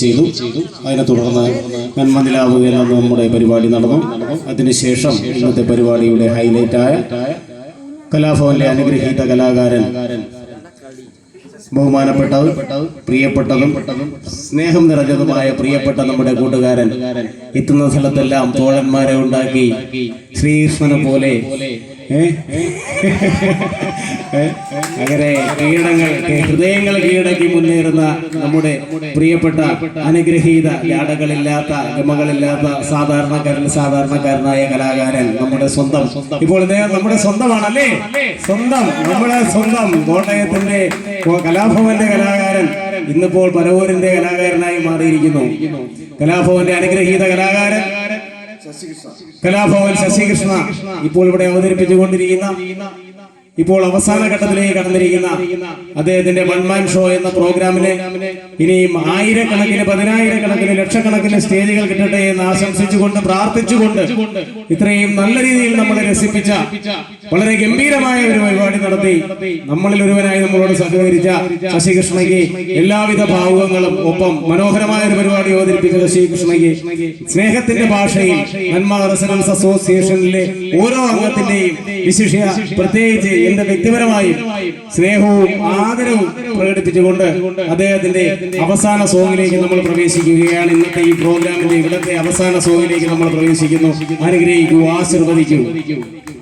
ചെയ്തു. അതിനെ തുടർന്ന് നന്മനിലാവ് എന്ന നമ്മുടെ പരിപാടി നടന്നു. അതിനുശേഷം ഇന്നത്തെ പരിപാടിയുടെ ഹൈലൈറ്റായ കലാഭവനിലെ അനുഗ്രഹീത കലാകാരൻ ബഹുമാനപ്പെട്ടതും പ്രിയപ്പെട്ടതും സ്നേഹം നിറഞ്ഞതുമായ പ്രിയപ്പെട്ട നമ്മുടെ കൂട്ടുകാരൻ എത്തുന്ന സ്ഥലത്തെല്ലാം തോഴന്മാരെ ഉണ്ടാക്കി ശ്രീകൃഷ്ണനെ പോലെ അങ്ങനെ ഹൃദയങ്ങൾ കീഴടക്കി മുന്നേറുന്ന നമ്മുടെ പ്രിയപ്പെട്ട അനുഗ്രഹീത ലാടകളില്ലാത്ത ഗമകളില്ലാത്ത സാധാരണക്കാരനായ കലാകാരൻ നമ്മുടെ സ്വന്തം, ഇപ്പോൾ നമ്മുടെ സ്വന്തമാണല്ലേ, നമ്മുടെ സ്വന്തം കോട്ടയത്തിന്റെ കലാഭവന്റെ കലാകാരൻ ഇന്നിപ്പോൾ പരവൂരിന്റെ കലാകാരനായി മാറിയിരിക്കുന്നു. കലാഭവന്റെ അനുഗ്രഹീത കലാകാരൻ കലാഭവൻ ശശികൃഷ്ണ ഇപ്പോൾ ഇവിടെ അവതരിപ്പിച്ചുകൊണ്ടിരിക്കുന്ന, ഇപ്പോൾ അവസാന ഘട്ടത്തിലേക്ക് കടന്നിരിക്കുന്ന അദ്ദേഹത്തിന്റെ വൺ മാൻ ഷോ എന്ന പ്രോഗ്രാമിന് ഇനിയും ആയിരക്കണക്കിന് പതിനായിരക്കണക്കിന് ലക്ഷക്കണക്കിന് സ്റ്റേജുകൾ കിട്ടട്ടെ എന്ന് ആശംസിച്ചുകൊണ്ട് പ്രാർത്ഥിച്ചുകൊണ്ട് ഇത്രയും നല്ല രീതിയിൽ നമ്മളെ രസിപ്പിച്ച വളരെ ഗംഭീരമായ ഒരു പരിപാടി നടത്തി നമ്മളിൽ ഒരുവനായി നമ്മളോട് സഹകരിച്ച ശശികൃഷ്ണയ്ക്ക് എല്ലാവിധ ഭാവുകങ്ങളും ഒപ്പം മനോഹരമായ ഒരു പരിപാടി അവതരിപ്പിച്ച ശശികൃഷ്ണയ്ക്ക് സ്നേഹത്തിന്റെ ഭാഷയിൽ നന്മ റെസിഡൻസ് അസോസിയേഷനിലെ ഓരോ അംഗത്തിന്റെയും വിശിഷ്യ പ്രത്യേകിച്ച് എന്റെ വ്യക്തിപരമായി സ്നേഹവും ആദരവും പ്രകടിപ്പിച്ചുകൊണ്ട് അദ്ദേഹത്തിന്റെ അവസാന സോങ്ങിലേക്ക് നമ്മൾ പ്രവേശിക്കുകയാണ്. ഇന്നത്തെ ഈ പ്രോഗ്രാമിന്റെ ഇവിടത്തെ അവസാന സോങ്ങിലേക്ക് നമ്മൾ പ്രവേശിക്കുന്നു. അനുഗ്രഹിക്കൂ, ആശീർവദിക്കൂ.